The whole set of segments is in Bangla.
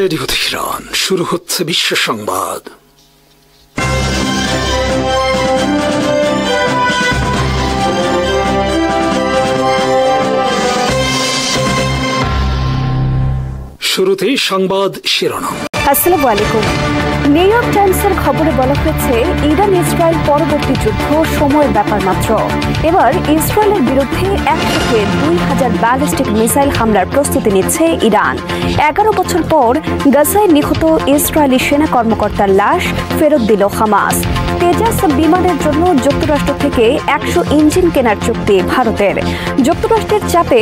রেডিও তেহরান, শুরু হচ্ছে বিশ্ব সংবাদ। শুরুতেই সংবাদ শিরোনাম। আসসালামু আলাইকুম। নিউ ইয়র্ক টাইমসের খবরে বলা হয়েছে, ইরান ইসরায়েল পরবর্তী যুদ্ধ সময়ের ব্যাপার মাত্র। এবার ইসরায়েলের বিরুদ্ধে 1 থেকে 2000 ব্যালিস্টিক মিসাইল হামলার প্রস্তুতি নিচ্ছে ইরান। 11 বছর পর গাজায় নিহত ইসরায়েলি সেনা কর্মকর্তার লাশ ফেরত দিল হামাস। তেজাস বিমানের জন্য যুক্তরাষ্ট্র থেকে 100 ইঞ্জিন কেনার চুক্তি ভারতের। যুক্তরাষ্ট্রের চাপে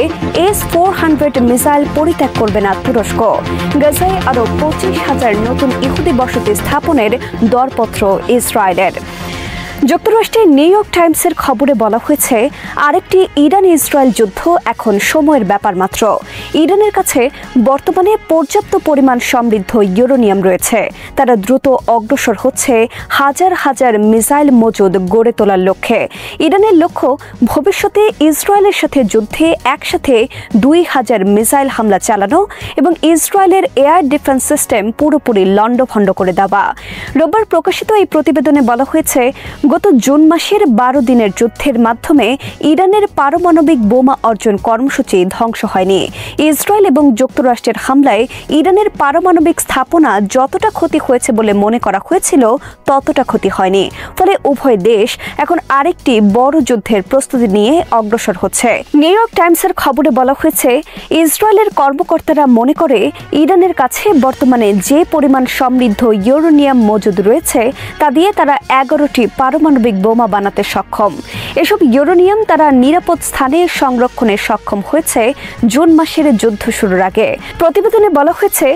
S-400 মিসাইল পরিত্যাগ করবে না তুরস্ক। গাজায় আরও 25,000 নতুন ইহুদি বসতি স্থাপনের দরপত্র ইসরায়েলের। যুক্তরাষ্ট্রের নিউ ইয়র্ক টাইমসের খবরে বলা হয়েছে, আরেকটি ইরান ইসরায়েল যুদ্ধ এখন সময়ের ব্যাপার মাত্র। ইরানের কাছে বর্তমানে পর্যাপ্ত পরিমাণ সমৃদ্ধ ইউরেনিয়াম রয়েছে। তারা দ্রুত অগ্রসর হচ্ছে হাজার হাজার মিসাইল মজুদ গড়ে তোলার লক্ষ্যে। ইরানের লক্ষ্য ভবিষ্যতে ইসরায়েলের সাথে যুদ্ধে একসাথে 2000 মিসাইল হামলা চালানো এবং ইসরায়েলের এয়ার ডিফেন্স সিস্টেম পুরোপুরি লণ্ডভণ্ড করে দেওয়া। রোববার প্রকাশিত এই প্রতিবেদনে বলা হয়েছে, গত জুন মাসের 12 দিনের যুদ্ধের মাধ্যমে ইরানের পারমাণবিক বোমা অর্জন কর্মসূচি ধ্বংস হয়নি। ইসরায়েল এবং যুক্তরাষ্ট্রের হামলায় ইরানের পারমাণবিক স্থাপনা যতটা ক্ষতি হয়েছে বলে মনে করা হয়েছিল ততটা ক্ষতি হয়নি। ফলে উভয় দেশ এখন আরেকটি বড় যুদ্ধের প্রস্তুতি নিয়ে অগ্রসর হচ্ছে। নিউ ইয়র্ক টাইমসের খবরে বলা হয়েছে, ইসরায়েলের কর্মকর্তারা মনে করে ইরানের কাছে বর্তমানে যে পরিমাণ সমৃদ্ধ ইউরেনিয়াম মজুদ রয়েছে তা দিয়ে তারা 11টি পারমাণবিক বোমা বানাতে সক্ষম। এসব ইউরেনিয়াম তারা নিরাপদ স্থানে সংরক্ষণে সক্ষম হয়েছে জুন মাসের যুদ্ধ শুরুর আগে। প্রতিবেদনে বলা হয়েছে,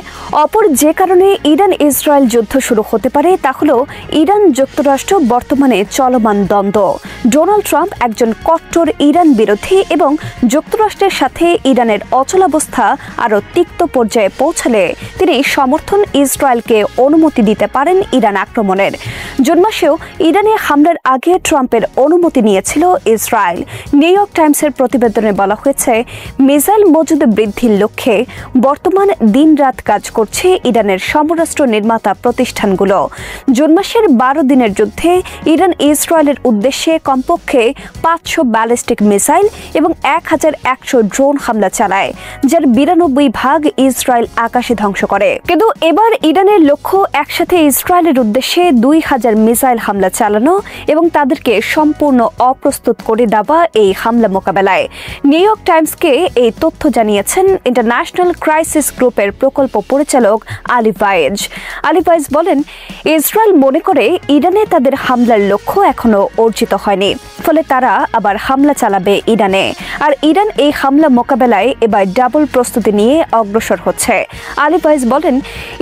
অপর যে কারণে ইরান ইসরায়েল যুদ্ধ শুরু হতে পারে তা হল ইরান যুক্তরাষ্ট্র বর্তমানে চলমান দ্বন্দ্ব। ডোনাল্ড ট্রাম্প একজন কট্টর ইরান বিরোধী এবং যুক্তরাষ্ট্রের সাথে ইরানের অচলাবস্থা আরও তিক্ত পর্যায়ে পৌঁছালে তিনি সমর্থন ইসরায়েলকে অনুমতি দিতে পারেন ইরান আক্রমণের। জুন মাসেও ইরানে হামলার আগে ট্রাম্পের অনুমতি নিয়েছিল ইসরায়েল। নিউ ইয়র্ক টাইমসের প্রতিবেদনে বলা হয়েছে, মিসাইল মজুদ বৃদ্ধির লক্ষ্যে বর্তমান দিনরাত কাজ করছে ইরানের সমরাস্ত্র নির্মাতা প্রতিষ্ঠানগুলো। জুন মাসের 12 দিনের যুদ্ধে ইরান ইসরায়েলের উদ্দেশ্যে কমপক্ষে 500 ব্যালিস্টিক মিসাইল এবং 1100 ড্রোন হামলা চালায়, যার 92 ভাগ ইসরায়েল আকাশে ধ্বংস করে। কিন্তু এবার ইরানের লক্ষ্য একসাথে ইসরায়েলের উদ্দেশ্যে 2000 মিসাইল হামলা চালানো এবং তাদেরকে সম্পূর্ণ অপ্রস্তুত করে দেওয়া এই হামলা মোকাবেলায়। নিউ ইয়র্ক টাইমসকে এই তথ্য জানিয়েছেন ইন্টারন্যাশনাল ক্রাইসিস গ্রুপের প্রকল্প পরিচালক আলী ভাইজ। আলী ভাইজ বলেন, ইসরায়েল মনে করে ইরানে তাদের হামলার লক্ষ্য এখনো অর্জিত হয়নি, ফলে তারা আবার হামলা চালাবে ইরানে। আর ইরান এই হামলা মোকাবেলায় এবার ডাবল প্রস্তুতি নিয়ে অগ্রসর হচ্ছে। আলী ভাইজ বলেন,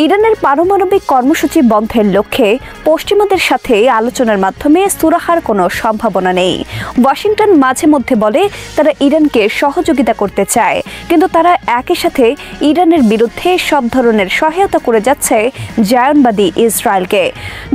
ইরানের পারমাণবিক কর্মসূচি বন্ধের লক্ষ্যে পশ্চিমাদের সাথে আলোচনার মাধ্যমে সুরাহার কোনো সম্ভাবনা নেই। ওয়াশিংটন মাঝে মধ্যে বলে তারা ইরানকে সহযোগিতা করতে চায়, কিন্তু তারা একই সাথে ইরানের বিরুদ্ধে সব ধরনের সহায়তা করে যাচ্ছে জায়নবাদী ইসরায়েলকে।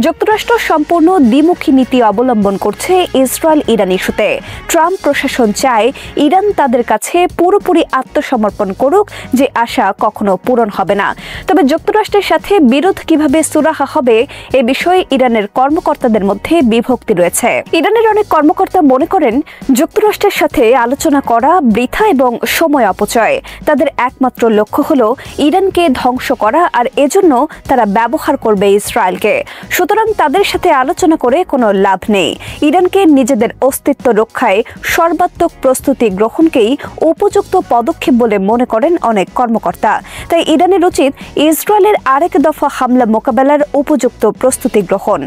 যুক্তরাষ্ট্র সম্পূর্ণ দ্বিমুখী নীতি অবলম্বন করছে ইসরায়েল ইরান ইস্যুতে। ট্রাম্প প্রশাসন চায় ইরান তাদের কাছে পুরোপুরি আত্মসমর্পণ করুক, যে আশা কখনো পূরণ হবে না। তবে যুক্তরাষ্ট্রের সাথে বিরোধ কিভাবে সুরাহা হবে এ বিষয়ে ইরানের কর্মকর্তাদের মধ্যে বিভক্তি রয়েছে। ইরানের অনেক কর্মকর্তা মনে করেন, যুক্তরাষ্ট্রের সাথে আলোচনা করা বৃথা এবং সময় অপচয়। তাদের একমাত্র লক্ষ্য হল ইরানকে ধ্বংস করা, আর এজন্য তারা ব্যবহার করবে ইসরায়েলকে। সুতরাং তাদের সাথে আলোচনা করে কোনো লাভ নেই। ইরানকে নিজেদের অস্তিত্ব রক্ষায় সর্বাত্মক প্রস্তুতি গ্রহণকেই উপযুক্ত পদক্ষেপ বলে মনে করেন অনেক কর্মকর্তা। তাই ইরানের উচিত ইসরায়েলের আরেক দফা হামলা মোকাবেলার উপযুক্ত প্রস্তুতি গ্রহণ।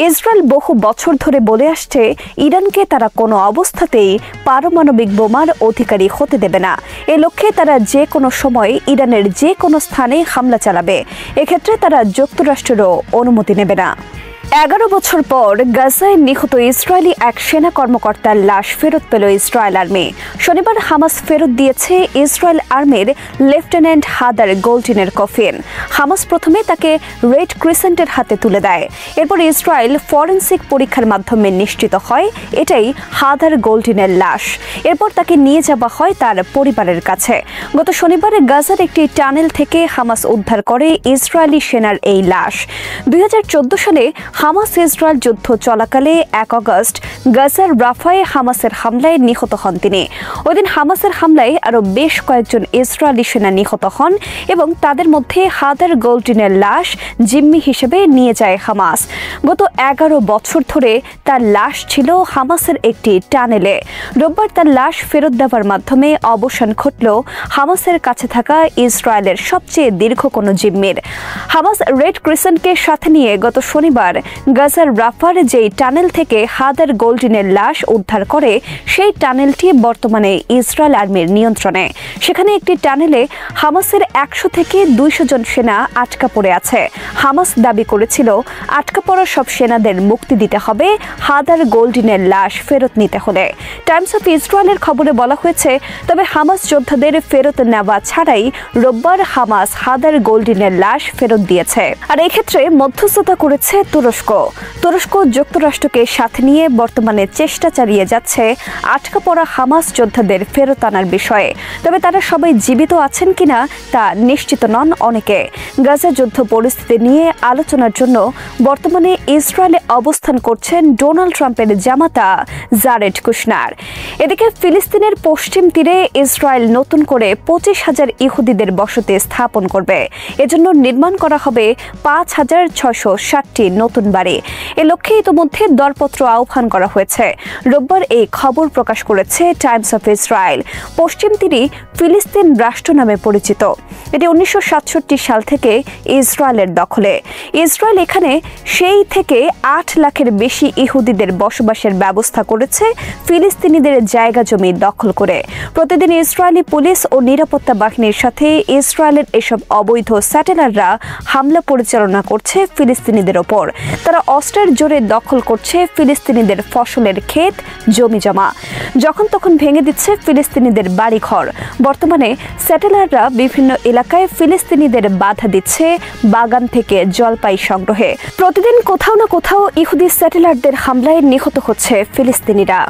ইসরায়েল বহু বছর ধরে বলে আসছে, ইরানকে তারা কোনো অবস্থাতেই পারমাণবিক বোমার অধিকারী হতে দেবে না। এ লক্ষ্যে তারা যে কোনো সময় ইরানের যে কোনো স্থানে হামলা চালাবে। এক্ষেত্রে তারা যুক্তরাষ্ট্রেরও অনুমতি নেবে না। 11 বছর পর গাজায় নিহত ইসরায়েলি এক সেনা কর্মকর্তার লাশ ফেরত পেল ইসরায়েল আর্মি। শনিবার হামাস ফেরত দিয়েছে ইসরায়েল আর্মির লেফটেন্যান্ট হাদার গোল্ডিনের কফিন। হামাস প্রথমে তাকে রেড ক্রিসেন্টের হাতে তুলে দেয়। এরপর ইসরায়েল ফরেনসিক পরীক্ষার মাধ্যমে নিশ্চিত হয় এটাই হাদার গোল্ডিনের লাশ। এরপর তাকে নিয়ে যাওয়া হয় তার পরিবারের কাছে। গত শনিবার গাজার একটি টানেল থেকে হামাস উদ্ধার করে ইসরায়েলি সেনার এই লাশ। 2014 সালে হামাস ইসরায়েল যুদ্ধ চলাকালে 1 আগস্ট গাজার রাফায় হামাসের হামলায় নিহত হন তিনি। ওইদিন হামাসের হামলায় আরও বেশ কয়েকজন ইসরায়েলি সেনা নিহত হন এবং তাদের মধ্যে হাদার গোল্ডিনের লাশ জিম্মি হিসেবে নিয়ে যায় হামাস। গত 11 বছর ধরে তার লাশ ছিল হামাসের একটি টানেলে। রোববার তার লাশ ফেরত দেওয়ার মাধ্যমে অবসান ঘটল হামাসের কাছে থাকা ইসরায়েলের সবচেয়ে দীর্ঘ কোনো জিম্মির। হামাস রেড ক্রিসেন্টকে সাথে নিয়ে গত শনিবার গাজার রাফার যেই টানেল থেকে হাদার গোল্ডিনের লাশ উদ্ধার করে সেই টানেলটি বর্তমানে ইসরায়েল আর্মির নিয়ন্ত্রণে। সেখানে একটি টানেলে হামাসের 100 থেকে 200 জন সেনা আটকা পড়ে আছে। হামাস দাবি করেছিল আটকা পড়া সব সেনাদের মুক্তি দিতে হবে হাদার গোল্ডিনের লাশ ফেরত নিতে হলে। টাইমস অফ ইসরায়েলের খবরে বলা হয়েছে, তবে হামাস যোদ্ধাদের ফেরত নেওয়া ছাড়াই রোববার হামাস হাদার গোল্ডিনের লাশ ফেরত দিয়েছে। আর এক্ষেত্রে মধ্যস্থতা করেছে তুরস্ক। তুরস্ক যুক্তরাষ্ট্রকে সাথে নিয়ে বর্তমানে চেষ্টা চালিয়ে যাচ্ছে আটকা পড়া হামাস যোদ্ধাদের ফেরত আনার বিষয়ে। তবে তারা সবাই জীবিত আছেন কিনা তা নিশ্চিত নন অনেকে। গাজা যুদ্ধ পরিস্থিতি নিয়ে আলোচনার জন্য বর্তমানে ইসরায়েলে অবস্থান করছেন ডোনাল্ড ট্রাম্পের জামাতা জারেড কুশনার। এদিকে ফিলিস্তিনের পশ্চিম তীরে ইসরায়েল নতুন করে 25,000 ইহুদিদের বসতি স্থাপন করবে। এজন্য নির্মাণ করা হবে 5,660টি নতুন বাড়ি। এ লক্ষ্যে ইতিমধ্যে দরপত্র আহ্বান করা হয়েছে। রোববার এই খবর প্রকাশ করেছে টাইমস অফ ইসরায়েল। পশ্চিম তীরে ফিলিস্তিন রাষ্ট্র নামে পরিচিত। এটি 1967 সাল থেকে ইসরায়েলের দখলে। ইসরায়েল এখানে সেই থেকে 8 লাখের বেশি ইহুদিদের বসবাসের ব্যবস্থা করেছে ফিলিস্তিনিদের জায়গা জমি দখল করে। প্রতিদিন ইসরায়েলি পুলিশ ও নিরাপত্তা বাহিনীর সাথে ইসরায়েলের এসব অবৈধ স্যাটেলাররা হামলা পরিচালনা করছে ফিলিস্তিনিদের ওপর। তারা অস্ত্রের জোরে দখল করছে ফিলিস্তিনিদের ফসলের ক্ষেত, জমি জমা। যখন তখন ভেঙে দিচ্ছে ফিলিস্তিনিদের বাড়িঘর। বর্তমানে স্যাটেলাররা বিভিন্ন এলাকায় ফিলিস্তিনিদের বাধা দিচ্ছে বাগান থেকে জলপাই সংগ্রহে। প্রতিদিন কোথাও না কোথাও ইহুদি স্যাটেলারদের হামলায় নিহত হচ্ছে ফিলিস্তিনিরা।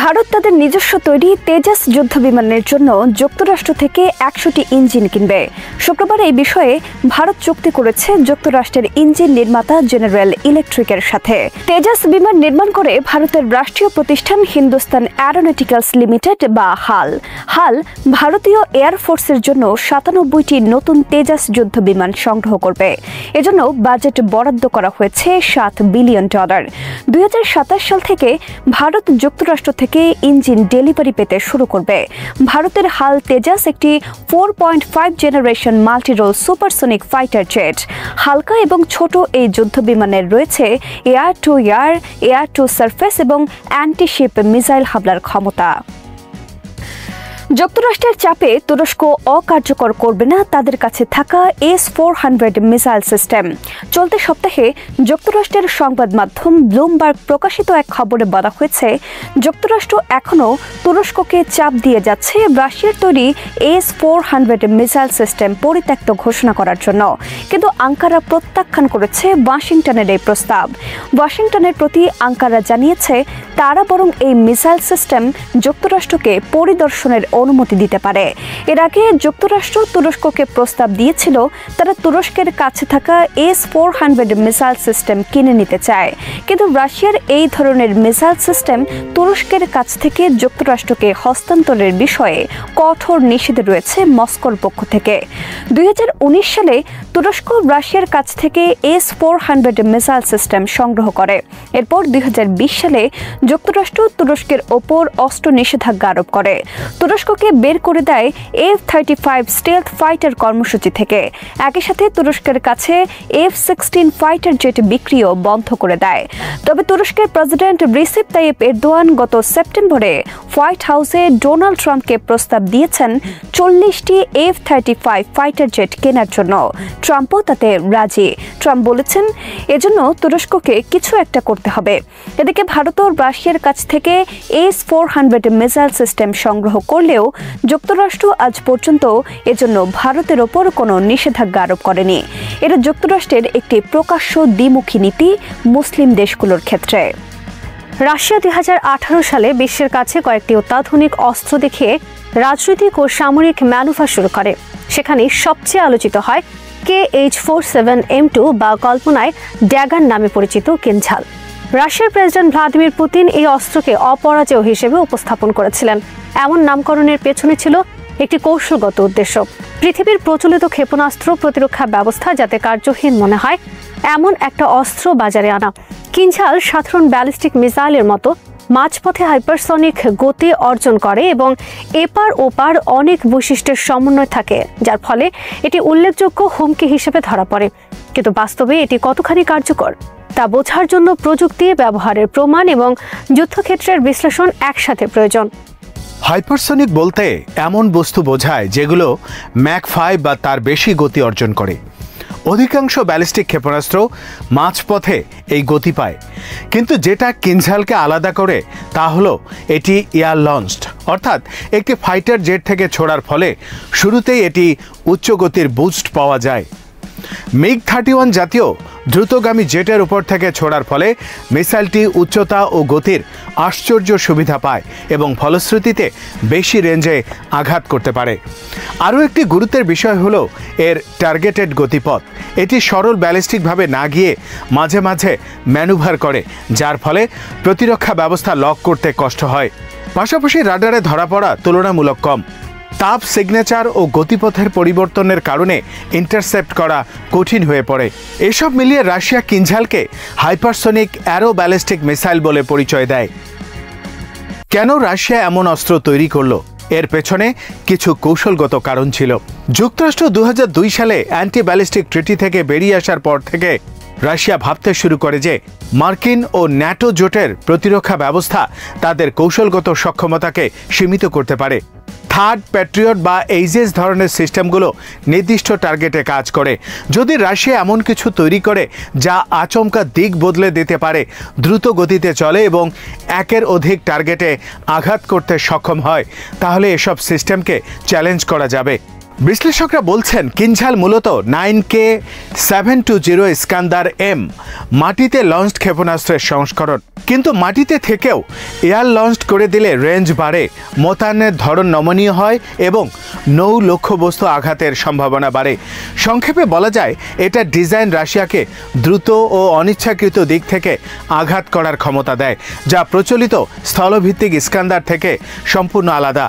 ভারত তাদের নিজস্ব তৈরি তেজাস যুদ্ধ বিমানের জন্য যুক্তরাষ্ট্র থেকে 100টি ইঞ্জিন কিনবে। শুক্রবার এই বিষয়ে ভারত চুক্তি করেছে যুক্তরাষ্ট্রের ইঞ্জিন নির্মাতা জেনারেল ইলেকট্রিকের সাথে। তেজাস বিমান নির্মাণ করে ভারতের রাষ্ট্রীয় প্রতিষ্ঠান হিন্দুস্তান অ্যারোনটিক্যালস লিমিটেড বা হাল। হাল ভারতীয় এয়ারফোর্সের জন্য 97টি নতুন তেজাস যুদ্ধ বিমান সংগ্রহ করবে। এজন্য বাজেট বরাদ্দ করা হয়েছে $7 বিলিয়ন। 2027 সাল থেকে ভারত যুক্তরাষ্ট্র থেকে ইঞ্জিন ডেলিভারি পেতে শুরু করবে। ভারতের হাল তেজাস একটি 4.5 generation multirole supersonic fighter jet. হালকা এবং ছোট এই যুদ্ধ বিমানের রয়েছে air to air, air to surface এবং অ্যান্টিশিপ মিসাইল হামলার ক্ষমতা। যুক্তরাষ্ট্রের চাপে তুরস্ক অকার্যকর করবে না তাদের কাছে থাকা S-400 মিসাইল সিস্টেম। চলতি সপ্তাহে যুক্তরাষ্ট্রের সংবাদ মাধ্যম ব্লুমবার্গ প্রকাশিত এক খবরে বলা হয়েছে, যুক্তরাষ্ট্র এখনও তুরস্ককে চাপ দিয়ে যাচ্ছে রাশিয়ার তৈরি S-400 মিসাইল সিস্টেম পরিত্যক্ত ঘোষণা করার জন্য। কিন্তু আঙ্কারা প্রত্যাখ্যান করেছে ওয়াশিংটনের এই প্রস্তাব। ওয়াশিংটনের প্রতি আঙ্কারা জানিয়েছে তারা বরং এই মিসাইল সিস্টেম যুক্তরাষ্ট্রকে পরিদর্শনের অনুমতি দিতে পারে। এর আগে যুক্তরাষ্ট্র তুরস্ককে প্রস্তাব দিয়েছিল তারা তুরস্কের কাছে থাকা S-400 মিসাইল সিস্টেম কিনে নিতে চায়। কিন্তু রাশিয়ার এই ধরনের মিসাইল সিস্টেম তুরস্কের কাছ থেকে যুক্তরাষ্ট্রকে হস্তান্তরের বিষয়ে কঠোর নিষেধ রয়েছে মস্কোর পক্ষ থেকে। 2019 সালে তুরস্ক রাশিয়ার কাছ থেকে S-400 মিসাইল সিস্টেম সংগ্রহ করে। এরপর 2020 সালে যুক্তরাষ্ট্র তুরস্কের ওপর অস্ত্র নিষেধাজ্ঞা আরোপ করে। তুরস্ককে বের করে দেয় F-35 স্টেলথ ফাইটার কর্মসূচি থেকে। একই সাথে তুরস্কের কাছে F-16 ফাইটার জেট বিক্রিও বন্ধ করে দেয়। তবে তুরস্কের প্রেসিডেন্ট রিসেপ তাইয়েপ এরদোয়ান গত সেপ্টেম্বরে হোয়াইট হাউসে ডোনাল্ড ট্রাম্পকে প্রস্তাব দিয়েছেন 40টি F-35 ফাইটার জেট কেনার জন্য। ট্রাম্পও তাতে রাজি। ট্রাম্প বলেছেন এজন্য তুরস্ককে কিছু একটা করতে হবে। এদিকে ভারত ও রাশিয়ার কাছ থেকে S-400 মিসাইল সিস্টেম সংগ্রহ করলেও যুক্তরাষ্ট্র আজ পর্যন্ত এজন্য ভারতের ওপর কোনো নিষেধাজ্ঞা আরোপ করেনি। এটা যুক্তরাষ্ট্রের একটি প্রকাশ্য দ্বিমুখী নীতি মুসলিম দেশগুলোর ক্ষেত্রে। রাশিয়া 2018 সালে বিশ্বের কাছে কয়েকটি অত্যাধুনিক অস্ত্র দেখিয়ে রাজনৈতিক ও সামরিক ম্যানুভার শুরু করে। সেখানে সবচেয়ে আলোচিত হয় KH-47M2 বা কল্পনায় ড্যাগার নামে পরিচিত কিনঝাল। রাশিয়ার প্রেসিডেন্ট ভ্লাদিমির পুতিন এই অস্ত্রকে অপরাজেয় হিসেবে উপস্থাপন করেছিলেন। এমন নামকরণের পেছনে ছিল একটি কৌশলগত উদ্দেশ্য, পৃথিবীর প্রচলিত ক্ষেপণাস্ত্র প্রতিরক্ষা ব্যবস্থা যাতে কার্যহীন মনে হয় এমন একটা অস্ত্র বাজারে আনা। কিনঝাল সাধারণ ব্যালিস্টিক মিসাইলের মতো মাঝপথে হাইপারসনিক গতি অর্জন করে এবং এপার ওপার অনেক বৈশিষ্ট্যের সমন্বয় থাকে, যার ফলে এটি উল্লেখযোগ্য হুমকি হিসেবে ধরা পড়ে। কিন্তু বাস্তবে এটি কতখানি কার্যকর তা বোঝার জন্য প্রযুক্তি ব্যবহারের প্রমাণ এবং যুদ্ধক্ষেত্রের বিশ্লেষণ একসাথে প্রয়োজন। হাইপারসনিক বলতে এমন বস্তু বোঝায় যেগুলো ম্যাক 5 বা তার বেশি গতি অর্জন করে। অধিকাংশ ব্যালিস্টিক ক্ষেপণাস্ত্র মাঝপথে এই গতি পায়, কিন্তু যেটা কিনঝালকে আলাদা করে তা হলো এটি এয়ার লঞ্চড, অর্থাৎ একটি ফাইটার জেট থেকে ছোড়ার ফলে শুরুতেই এটি উচ্চ গতির বুস্ট পাওয়া যায়। MiG-31 জাতীয় দ্রুতগামী জেটের উপর থেকে ছোড়ার ফলে মিসাইলটি উচ্চতা ও গতির আশ্চর্য সুবিধা পায় এবং ফলশ্রুতিতে বেশি রেঞ্জে আঘাত করতে পারে। আরও একটি গুরুত্বের বিষয় হলো এর টার্গেটেড গতিপথ। এটি সরল ব্যালিস্টিকভাবে না গিয়ে মাঝে মাঝে ম্যানুভার করে, যার ফলে প্রতিরক্ষা ব্যবস্থা লক করতে কষ্ট হয়। পাশাপাশি রাডারে ধরা পড়া তুলনামূলক কম। তাপ সিগনেচার ও গতিপথের পরিবর্তনের কারণে ইন্টারসেপ্ট করা কঠিন হয়ে পড়ে। এসব মিলিয়ে রাশিয়া কিনঝালকে হাইপারসনিক অ্যারো ব্যালিস্টিক মিসাইল বলে পরিচয় দেয়। কেন রাশিয়া এমন অস্ত্র তৈরি করলো? এর পেছনে কিছু কৌশলগত কারণ ছিল। যুক্তরাষ্ট্র 2002 সালে অ্যান্টি ব্যালিস্টিক ট্রিটি থেকে বেরিয়ে আসার পর থেকে রাশিয়া ভাবতে শুরু করে যে মার্কিন ও ন্যাটো জোটের প্রতিরক্ষা ব্যবস্থা তাদের কৌশলগত সক্ষমতাকে সীমিত করতে পারে। থার্ড প্যাট্রিয়ট বা এইজেস ধরনের সিস্টেমগুলো নির্দিষ্ট টার্গেটে কাজ করে। যদি রাশিয়া এমন কিছু তৈরি করে যা আচমকা দিক বদলে দিতে পারে, দ্রুত গতিতে চলে এবং একের অধিক টার্গেটে আঘাত করতে সক্ষম হয়, তাহলে এসব সিস্টেমকে চ্যালেঞ্জ করা যাবে। বিশ্লেষকরা বলছেন কিনঝাল মূলত 9K-720 ইস্কান্দার M মাটিতে লঞ্চড ক্ষেপণাস্ত্রের সংস্করণ, কিন্তু মাটিতে থেকেও এয়ার লঞ্চড করে দিলে রেঞ্জ বাড়ে, মোতায়েনের ধরন নমনীয় হয় এবং নৌ লক্ষ্যবস্তু আঘাতের সম্ভাবনা বাড়ে। সংক্ষেপে বলা যায় এটা ডিজাইন রাশিয়াকে দ্রুত ও অনিচ্ছাকৃত দিক থেকে আঘাত করার ক্ষমতা দেয়, যা প্রচলিত স্থলভিত্তিক ইস্কান্দার থেকে সম্পূর্ণ আলাদা।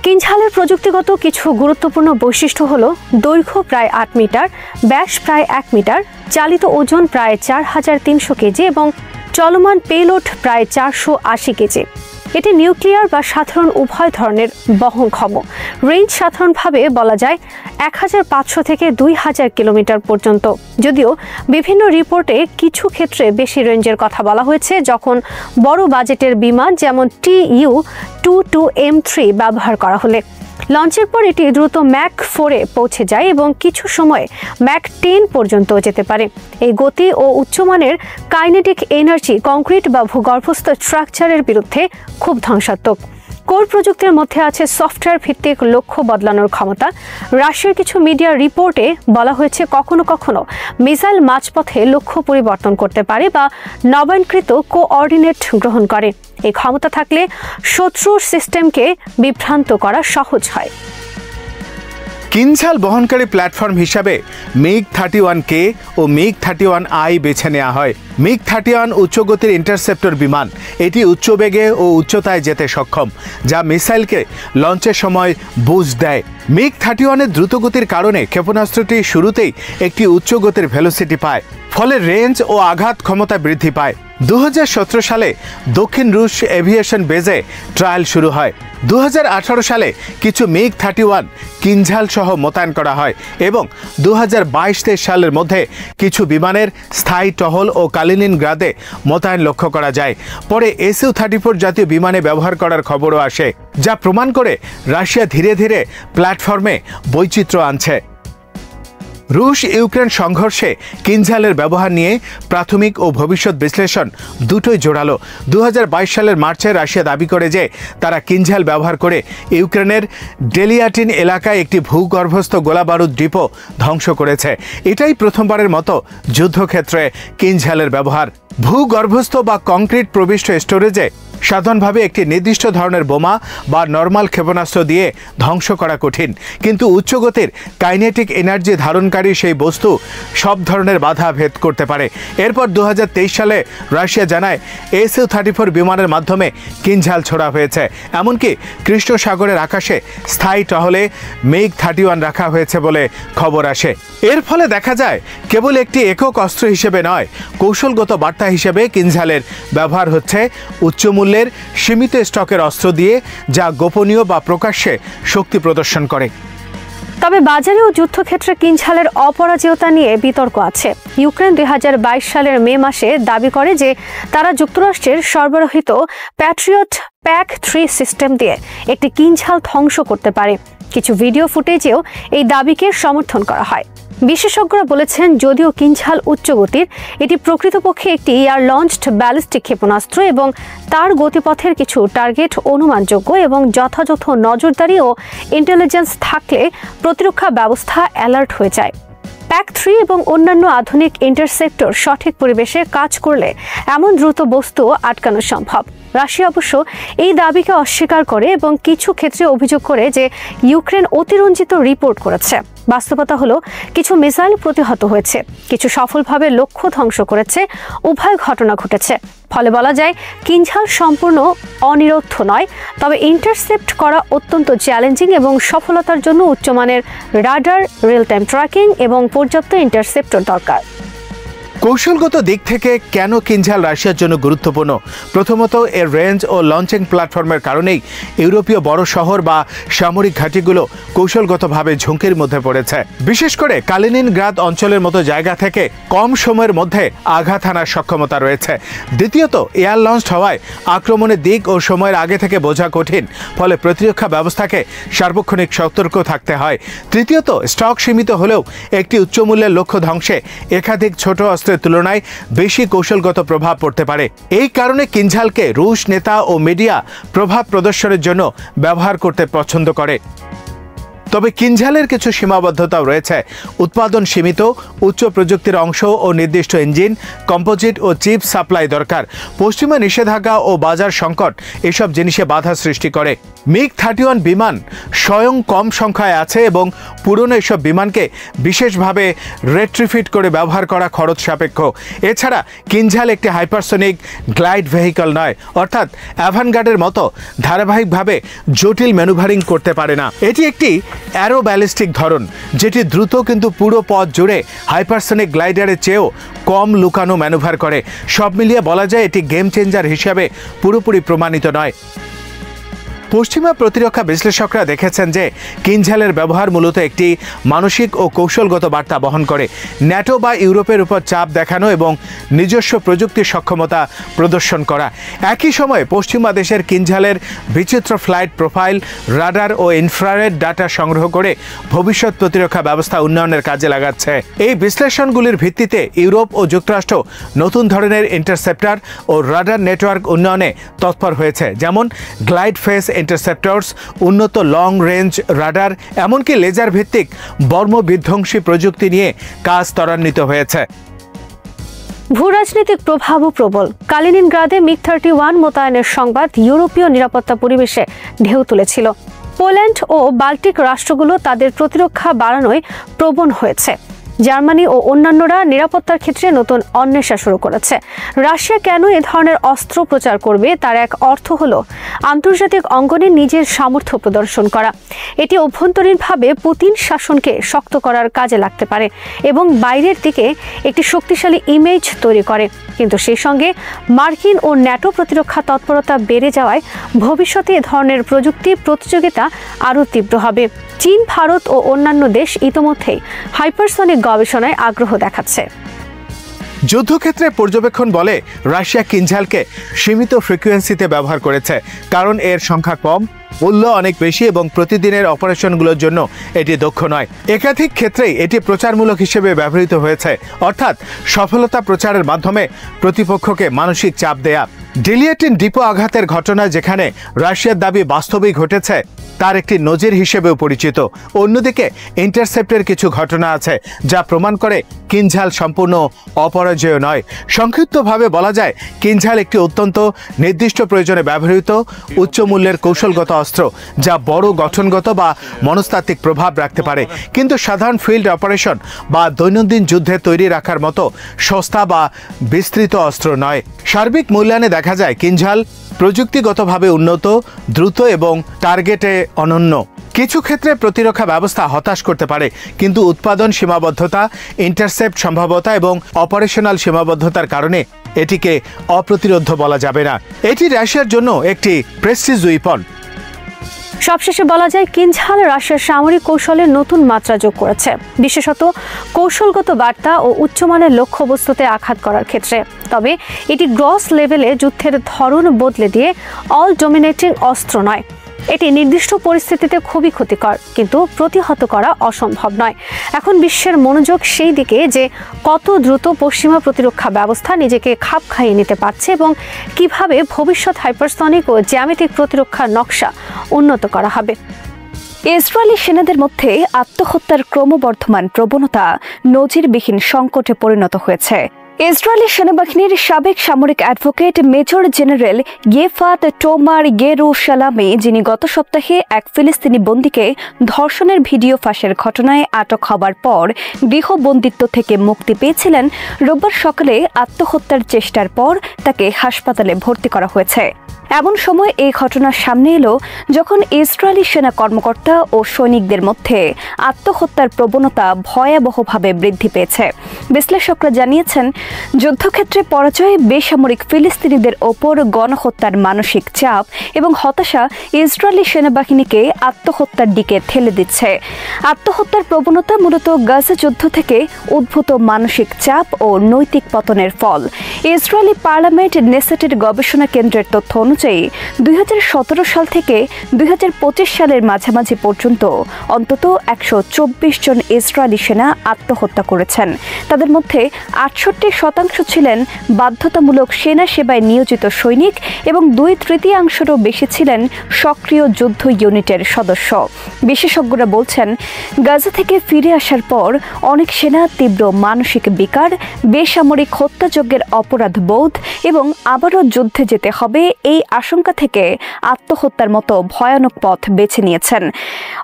কিনঝালের প্রযুক্তিগত কিছু গুরুত্বপূর্ণ বৈশিষ্ট্য হলো দৈর্ঘ্য প্রায় 8 মিটার, ব্যাস প্রায় 1 মিটার, চালিত ওজন প্রায় 4300 কেজি এবং চলমান পেলোড প্রায় 480 কেজি। এটি নিউক্লিয়ার বা সাধারণ উভয় ধরনের বহনক্ষম। রেঞ্জ সাধারণভাবে বলা যায় 1500 থেকে 2000 কিলোমিটার পর্যন্ত, যদিও বিভিন্ন রিপোর্টে কিছু ক্ষেত্রে বেশি রেঞ্জের কথা বলা হয়েছে যখন বড় বাজেটের বিমান যেমন Tu-22M3 ব্যবহার করা হলে। লঞ্চের পর এটি দ্রুত ম্যাক 4-এ পৌঁছে যায় এবং কিছু সময় ম্যাক 10 পর্যন্ত যেতে পারে। এই গতি ও উচ্চমানের কাইনেটিক এনার্জি কংক্রিট বা ভূগর্ভস্থ স্ট্রাকচারের বিরুদ্ধে খুব ধ্বংসাত্মক। কোর প্রযুক্তির মধ্যে আছে সফটওয়্যার ভিত্তিক লক্ষ্য বদলানোর ক্ষমতা। রাশিয়ার কিছু মিডিয়া রিপোর্টে বলা হয়েছে কখনো কখনো মিসাইল মাঝপথে লক্ষ্য পরিবর্তন করতে পারে বা নবায়নকৃত কোঅর্ডিনেট গ্রহণ করে। এই ক্ষমতা থাকলে শত্রুর সিস্টেমকে বিভ্রান্ত করা সহজ হয়। কিনঝাল বহনকারী প্ল্যাটফর্ম হিসাবে MiG-31K ও MiG-31I বেছে নেওয়া হয়। MiG-31 উচ্চগতির ইন্টারসেপ্টর বিমান। এটি উচ্চ বেগে ও উচ্চতায় যেতে সক্ষম, যা মিসাইলকে লঞ্চের সময় বুস্ট দেয়। MiG-31 এর দ্রুতগতির কারণে ক্ষেপণাস্ত্রটি শুরুতেই একটি উচ্চগতির ভেলোসিটি পায়, ফলে রেঞ্জ ও আঘাত ক্ষমতা বৃদ্ধি পায়। 2017 সালে দক্ষিণ রুশ এভিয়েশন বেজে ট্রায়াল শুরু হয়। 2018 সালে কিছু MiG-31 কিনঝাল সহ মোতায়েন করা হয় এবং 2022 সালের মধ্যে কিছু বিমানের স্থায়ী টহল ও কালিনিনগ্রাদে মোতায়েন লক্ষ্য করা যায়। পরে Su-34 জাতীয় বিমানে ব্যবহার করার খবরও আসে, যা প্রমাণ করে রাশিয়া ধীরে ধীরে প্ল্যাটফর্মে বৈচিত্র্য আনছে। রুশ ইউক্রেন সংঘর্ষে কিনঝালের ব্যবহার নিয়ে প্রাথমিক ও ভবিষ্যৎ বিশ্লেষণ দুটোই জোরালো। 2022 সালের মার্চে রাশিয়া দাবি করে যে তারা কিনঝাল ব্যবহার করে ইউক্রেনের ডেলিয়াটিন এলাকায় একটি ভূগর্ভস্থ গোলাবারুদ ডিপো ধ্বংস করেছে। এটাই প্রথমবারের মতো যুদ্ধক্ষেত্রে কিনঝালের ব্যবহার। ভূগর্ভস্থ বা কংক্রিট প্রবিষ্ট স্টোরেজে সাধারণভাবে একটি নির্দিষ্ট ধরনের বোমা বা নর্মাল ক্ষেপণাস্ত্র দিয়ে ধ্বংস করা কঠিন, কিন্তু উচ্চগতির কাইনেটিক এনার্জি ধারণকারী সেই বস্তু সব ধরনের বাধা ভেদ করতে পারে। এরপর 2023 সালে রাশিয়া জানায় Su-34 বিমানের মাধ্যমে কিনঝাল ছোড়া হয়েছে। এমনকি কৃষ্ণ সাগরের আকাশে স্থায়ী টহলে MiG-31 রাখা হয়েছে বলে খবর আসে। এর ফলে দেখা যায় কেবল একটি একক অস্ত্র হিসেবে নয়, কৌশলগত বার্তা হিসেবে কিনঝালের ব্যবহার হচ্ছে উচ্চমূল্যের সীমিত স্টকের অস্ত্র দিয়ে, যা গোপনীয় বা প্রকাশ্যে শক্তি প্রদর্শন করে। তবে বাজারে ও যুদ্ধক্ষেত্রে কিনঝালের অপরাজেয়তা নিয়ে বিতর্ক আছে। ইউক্রেন 2022 সালের মে মাসে দাবি করে যে তারা যুক্তরাষ্ট্রের সরবরাহিত প্যাট্রিয়ট PAC-3 সিস্টেম দিয়ে একটি কিনঝাল ধ্বংস করতে পারে। কিছু ভিডিও ফুটেজেও এই দাবিকে সমর্থন করা হয়। বিশেষজ্ঞরা বলেছেন, যদিও কিনঝাল উচ্চগতির, এটি প্রকৃতপক্ষে একটি এয়ার লঞ্চড ব্যালিস্টিক ক্ষেপণাস্ত্র এবং তার গতিপথের কিছু টার্গেট অনুমানযোগ্য এবং যথাযথ নজরদারি ও ইন্টেলিজেন্স থাকলে প্রতিরক্ষা ব্যবস্থা অ্যালার্ট হয়ে যায়। PAC-3 এবং অন্যান্য আধুনিক ইন্টারসেপ্টর সঠিক পরিবেশে কাজ করলে এমন দ্রুত বস্তু আটকানো সম্ভব। রাশিয়া অবশ্য এই দাবিকে অস্বীকার করে এবং কিছু ক্ষেত্রে অভিযোগ করে যে ইউক্রেন অতিরঞ্জিত রিপোর্ট করেছে। বাস্তবতা হলো, কিছু মিসাইল প্রতিহত হয়েছে, কিছু সফলভাবে লক্ষ্য ধ্বংস করেছে। উভয় ঘটনা ঘটেছে। ফলে বলা যায় কিনঝাল সম্পূর্ণ অনিরুদ্ধ নয়, তবে ইন্টারসেপ্ট করা অত্যন্ত চ্যালেঞ্জিং এবং সফলতার জন্য উচ্চমানের রাডার, রিয়েল টাইম ট্র্যাকিং এবং পর্যাপ্ত ইন্টারসেপ্টর দরকার। কৌশলগত দিক থেকে কেন কিনঝাল রাশিয়ার জন্য গুরুত্বপূর্ণ? প্রথমত, এর রেঞ্জ ও লঞ্চিং প্ল্যাটফর্মের কারণেই ইউরোপীয় বড় শহর বা সামরিক ঘাঁটিগুলো কৌশলগতভাবে ঝুঁকির মধ্যে পড়েছে। বিশেষ করে কালিনিনগ্রাদ অঞ্চলের মতো জায়গা থেকে কম সময়ের মধ্যে আঘাত হানার সক্ষমতা রয়েছে। দ্বিতীয়ত, এয়ার লঞ্চড হওয়ায় আক্রমণের দিক ও সময়ের আগে থেকে বোঝা কঠিন, ফলে প্রতিরক্ষা ব্যবস্থাকে সার্বক্ষণিক সতর্ক থাকতে হয়। তৃতীয়ত, স্টক সীমিত হলেও একটি উচ্চমূল্যের লক্ষ্য ধ্বংসে একাধিক ছোট অস্ত্রের তুলনায় বেশি কৌশলগত প্রভাব পড়তে পারে। এই কারণে কিনঝালকে রুশ নেতা ও মিডিয়া প্রভাব প্রদর্শনের জন্য ব্যবহার করতে পছন্দ করে। তবে কিনঝালের কিছু সীমাবদ্ধতাও রয়েছে। উৎপাদন সীমিত, উচ্চ প্রযুক্তির অংশ ও নির্দিষ্ট ইঞ্জিন, কম্পোজিট ও চিপ সাপ্লাই দরকার। পশ্চিমা নিষেধাজ্ঞা ও বাজার সংকট এসব জিনিসে বাধা সৃষ্টি করে। MiG-31 বিমান স্বয়ং কম সংখ্যায় আছে এবং পুরনো এসব বিমানকে বিশেষভাবে রেট্রিফিট করে ব্যবহার করা খরচ সাপেক্ষ। এছাড়া কিনঝাল একটি হাইপারসোনিক গ্লাইড ভেহিকল নয়, অর্থাৎ অ্যাভানগার্ডের মতো ধারাবাহিকভাবে জটিল ম্যানুভারিং করতে পারে না। এটি একটি অ্যারো ব্যালিস্টিক ধরন, যেটি দ্রুত কিন্তু পুরো পথ জুড়ে হাইপারসোনিক গ্লাইডারের চেয়েও কম লুকানো ম্যানুভার করে। সব মিলিয়ে বলা যায় এটি গেম চেঞ্জার হিসাবে পুরোপুরি প্রমাণিত নয়। পশ্চিমা প্রতিরক্ষা বিশ্লেষকরা দেখেছেন যে কিনঝালের ব্যবহার মূলত একটি মানসিক ও কৌশলগত বার্তা বহন করে। ন্যাটো বা ইউরোপের উপর চাপ দেখানো এবং নিজস্ব প্রযুক্তির সক্ষমতা প্রদর্শন করা। একই সময়ে পশ্চিমা দেশের কিনঝালের বিচিত্র ফ্লাইট প্রোফাইল, রাডার ও ইনফ্রারেড ডাটা সংগ্রহ করে ভবিষ্যৎ প্রতিরক্ষা ব্যবস্থা উন্নয়নের কাজে লাগাচ্ছে। এই বিশ্লেষণগুলির ভিত্তিতে ইউরোপ ও যুক্তরাষ্ট্র নতুন ধরনের ইন্টারসেপ্টর ও রাডার নেটওয়ার্ক উন্নয়নে তৎপর হয়েছে, যেমন গ্লাইড ফেস ইন্টারসেপ্টরস, উন্নত লং রেঞ্জ রাডার, এমনকি লেজার ভিত্তিক বর্ম বিধ্বংসী প্রযুক্তি নিয়ে কাজ ত্বরান্বিত হয়েছে। ভূরাজনৈতিক প্রভাবও প্রবল। কালিনিনগ্রাদে MiG-31 মোতায়েনের সংবাদ ইউরোপীয় নিরাপত্তা পরিবেশে ঢেউ তুলেছিল। পোল্যান্ড ও বাল্টিক রাষ্ট্রগুলো তাদের প্রতিরক্ষা বাড়ানোয় প্রবণ হয়েছে। জার্মানি ও অন্যান্যরা নিরাপত্তার ক্ষেত্রে নতুন অন্বেষা শুরু করেছে। রাশিয়া কেন এ ধরনের অস্ত্র প্রচার করবে তার এক অর্থ হলো আন্তর্জাতিক অঙ্গনে নিজের সামর্থ্য প্রদর্শন করা। এটি অভ্যন্তরীণভাবে পুতিন শাসনকে শক্ত করার কাজে লাগতে পারে এবং বাইরের দিকে একটি শক্তিশালী ইমেজ তৈরি করে। কিন্তু সেই সঙ্গে মার্কিন ও ন্যাটো প্রতিরক্ষা তৎপরতা বেড়ে যাওয়ায় ভবিষ্যতে এ ধরনের প্রযুক্তি প্রতিযোগিতা আরও তীব্র হবে। চীন, ভারত ও অন্যান্য দেশ ইতোমধ্যেই হাইপারসনিক গবেষণায় আগ্রহ দেখাচ্ছে। যুদ্ধক্ষেত্রে পর্যবেক্ষণ বলে রাশিয়া কিনঝালকে সীমিত ফ্রিকোয়েন্সিতে ব্যবহার করেছে, কারণ এর সংখ্যা কম, মূল্য অনেক বেশি এবং প্রতিদিনের অপারেশনগুলোর জন্য এটি দক্ষ নয়। একাধিক ক্ষেত্রেই এটি প্রচারমূলক হিসেবে ব্যবহৃত হয়েছে, অর্থাৎ সফলতা প্রচারের মাধ্যমে প্রতিপক্ষকে মানসিক চাপ দেয়া। ডিলিয়েটিন ডিপো আঘাতের ঘটনা, যেখানে রাশিয়ার দাবি বাস্তবেই ঘটেছে, তার একটি নজির হিসেবেও পরিচিত। অন্যদিকে ইন্টারসেপ্টের কিছু ঘটনা আছে যা প্রমাণ করে কিনঝাল সম্পূর্ণ অপরাজেয় নয়। সংক্ষিপ্তভাবে বলা যায়, কিনঝাল একটি অত্যন্ত নির্দিষ্ট প্রয়োজনে ব্যবহৃত উচ্চ মূল্যের কৌশলগত অস্ত্র, যা বড় গঠনগত বা মনস্তাত্ত্বিক প্রভাব রাখতে পারে, কিন্তু সাধারণ ফিল্ড অপারেশন বা দৈনন্দিন যুদ্ধে তৈরি রাখার মতো সস্তা বা বিস্তৃত অস্ত্র নয়। সার্বিক মূল্যায়নে দেখা যায় কিনঝাল প্রযুক্তিগতভাবে উন্নত, দ্রুত এবং টার্গেটে অনন্য। কিছু ক্ষেত্রে প্রতিরক্ষা ব্যবস্থা হতাশ করতে পারে, কিন্তু উৎপাদন সীমাবদ্ধতা, ইন্টারসেপ্ট সম্ভাব্যতা এবং অপারেশনাল সীমাবদ্ধতার কারণে এটিকে অপ্রতিরোধ্য বলা যাবে না। এটি রাশিয়ার জন্য একটি প্রেস্টিজ উইপন। সবশেষে বলা যায়, কিনঝাল রাশিয়ার সামরিক কৌশলের নতুন মাত্রা যোগ করেছে, বিশেষত কৌশলগত বার্তা ও উচ্চমানের লক্ষ্যবস্তুতে আঘাত করার ক্ষেত্রে। তবে এটি গ্রস লেভেলে যুদ্ধের ধরন বদলে দিয়ে অল ডোমিনেটিং অস্ত্র নয়। এটি নির্দিষ্ট পরিস্থিতিতে খুবই ক্ষতিকর, কিন্তু প্রতিহত করা অসম্ভব নয়। এখন বিশ্বের মনোযোগ সেই দিকে যে কত দ্রুত পশ্চিমা প্রতিরক্ষা ব্যবস্থা নিজেকে খাপ খাইয়ে নিতে পারছে এবং কিভাবে ভবিষ্যৎ হাইপারসনিক ও জ্যামিতিক প্রতিরক্ষার নকশা উন্নত করা হবে। ইসরায়েলি সেনাদের মধ্যে আত্মহত্যার ক্রমবর্ধমান প্রবণতা নজিরবিহীন সংকটে পরিণত হয়েছে। ইসরায়েলি সেনাবাহিনীর সাবেক সামরিক অ্যাডভোকেট মেজর জেনারেল ইয়েফাত টোমার ইয়েরুশালামি, যিনি গত সপ্তাহে এক ফিলিস্তিনি বন্দীকে ধর্ষণের ভিডিও ফাঁসের ঘটনায় আটক হবার পর গৃহবন্দিত্ব থেকে মুক্তি পেয়েছিলেন, রোববার সকালে আত্মহত্যার চেষ্টার পর তাকে হাসপাতালে ভর্তি করা হয়েছে। এমন সময় এই ঘটনার সামনে এলো যখন ইসরায়েলি সেনা কর্মকর্তা ও সৈনিকদের মধ্যে আত্মহত্যার প্রবণতা ভয়াবহভাবে বৃদ্ধি পেয়েছে। বিশ্লেষকরা জানিয়েছেন, যুদ্ধক্ষেত্রে পরাজয়, বেসামরিক ফিলিস্তিনিদের ওপর গণহত্যার মানসিক চাপ এবং হতাশা ইসরায়েলি সেনাবাহিনীকে আত্মহত্যার দিকে ঠেলে দিচ্ছে। আত্মহত্যার প্রবণতা মূলত গাজা যুদ্ধ থেকে উদ্ভূত মানসিক চাপ ও নৈতিক পতনের ফল। ইসরায়েলি পার্লামেন্ট নেসেটের গবেষণা কেন্দ্রের তথ্য অনুযায়ী 2017 সাল থেকে 2025 সালের মাঝামাঝি পর্যন্ত অন্তত 124 জন ইসরায়েলি সেনা আত্মহত্যা করেছেন। তাদের মধ্যে 68% ছিলেন বাধ্যতামূলক সেনা সেবায় নিয়োজিত সৈনিক এবং 2/3 বেশি ছিলেন সক্রিয় যুদ্ধ ইউনিটের সদস্য। বিশেষজ্ঞরা বলছেন, গাজা থেকে ফিরে আসার পর অনেক সেনা তীব্র মানসিক বিকার, বেসামরিক হত্যাযজ্ঞের অপরাধ বোধ এবং আবারও যুদ্ধে যেতে হবে এই আশঙ্কা থেকে আত্মহত্যার মতো ভয়ানক পথ বেছে নিয়েছেন।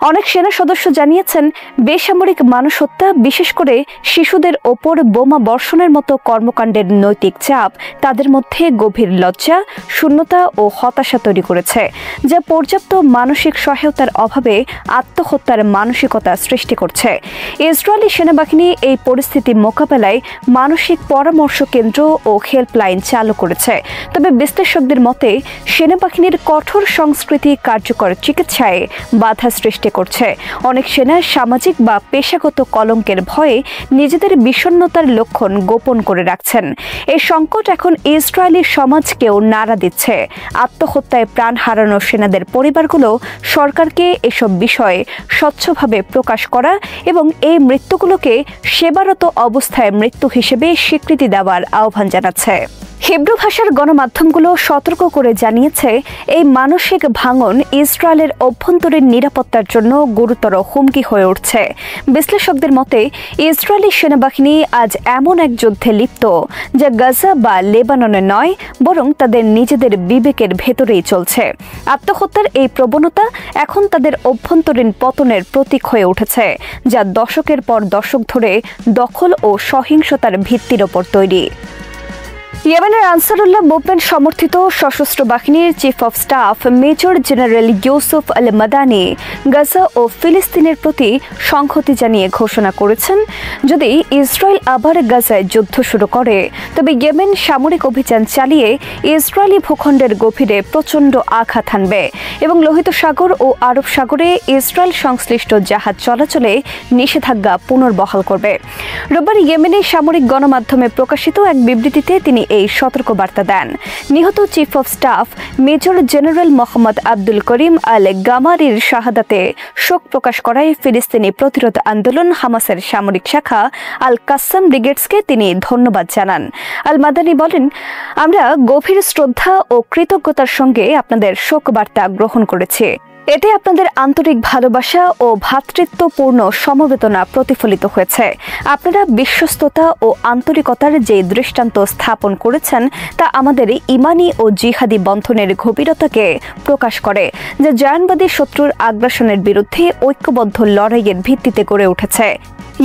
অনেক সেনা সদস্য জানিয়েছেন, বেসামরিক মানুষ হত্যা, বিশেষ করে শিশুদের ওপর বোমা বর্ষণের মতো কর্মকাণ্ডের নৈতিক চাপ তাদের মধ্যে গভীর লজ্জা, শূন্যতা ও হতাশা তৈরি করেছে, যা পর্যাপ্ত মানসিক সহায়তার অভাবে আত্মহত্যার মানসিকতা সৃষ্টি করছে। ইসরায়েলি সেনাবাহিনী এই পরিস্থিতি মোকাবেলায় মানসিক পরামর্শ কেন্দ্র ও হেল্পলাইন চালু করেছে। তবে বিশ্লেষকদের মতে, সেনাবাহিনীর কঠোর সংস্কৃতি কার্যকর চিকিৎসায় বাধা সৃষ্টি করছে। অনেক সেনা সামাজিক বা পেশাগত কলঙ্কের ভয়ে নিজেদের বিষণ্ণতার লক্ষণ গোপন করে রাখছেন। এই সংকট এখন ইসরায়েলি সমাজকেও নাড়া দিচ্ছে। আত্মহত্যায় প্রাণ হারানো সেনাদের পরিবারগুলো সরকারকে এসব বিষয়ে স্বচ্ছভাবে প্রকাশ করা এবং এই মৃত্যুগুলোকে সেবারত অবস্থায় মৃত্যু হিসেবে স্বীকৃতি দেওয়ার আহ্বান জানাচ্ছে। হিব্রু ভাষার গণমাধ্যমগুলো সতর্ক করে জানিয়েছে, এই মানসিক ভাঙন ইসরায়েলের অভ্যন্তরীণ নিরাপত্তার জন্য গুরুতর হুমকি হয়ে উঠছে। বিশ্লেষকদের মতে, ইসরায়েলি সেনাবাহিনী আজ এমন এক যুদ্ধে লিপ্ত যা গাজা বা লেবাননে নয়, বরং তাদের নিজেদের বিবেকের ভেতরেই চলছে। আত্মহত্যার এই প্রবণতা এখন তাদের অভ্যন্তরীণ পতনের প্রতীক হয়ে উঠেছে, যা দশকের পর দশক ধরে দখল ও সহিংসতার ভিত্তির ওপর তৈরি। ইয়েমেনের আনসারুল্লাহ মুভমেন্ট সমর্থিত সশস্ত্র বাহিনীর chief of staff major general Yusuf al Madani Gaza ও ফিলিস্তিনের প্রতি সংহতি জানিয়ে ঘোষণা করেছেন, যদি ইসরায়েল আবার গাজায় যুদ্ধ শুরু করে তবে ইয়েমেন সামরিক অভিযান চালিয়ে ইসরায়েলি ভূখণ্ডের গভীরে প্রচণ্ড আঘাত হানবে এবং লোহিত সাগর ও আরব সাগরে ইসরায়েল সংশ্লিষ্ট জাহাজ চলাচলে নিষেধাজ্ঞা পুনর্বহাল করবে। রোববার ইয়েমেনে সামরিক গণমাধ্যমে প্রকাশিত এক বিবৃতিতে তিনি এই সতর্কবার্তা দেন। নিহত chief of staff major general Mohammad Abdul Karim al গামারির শাহাদাতে শোক প্রকাশ করায় ফিলিস্তিনি প্রতিরোধ আন্দোলন হামাসের সামরিক শাখা আল কাসাম ব্রিগেডসকে তিনি ধন্যবাদ জানান। আল মাদানি বলেন, আমরা গভীর শ্রদ্ধা ও কৃতজ্ঞতার সঙ্গে আপনাদের শোকবার্তা গ্রহণ করেছি। এতে আপনাদের আন্তরিক ভালোবাসা ও ভ্রাতৃত্বপূর্ণ সমবেদনা প্রতিফলিত হয়েছে। আপনারা বিশ্বস্ততা ও আন্তরিকতার যে দৃষ্টান্ত স্থাপন করেছেন তা আমাদের ইমানি ও জিহাদি বন্ধনের গভীরতাকে প্রকাশ করে, যা জায়নবাদী শত্রুর আগ্রাসনের বিরুদ্ধে ঐক্যবদ্ধ লড়াইয়ের ভিত্তিতে গড়ে উঠেছে।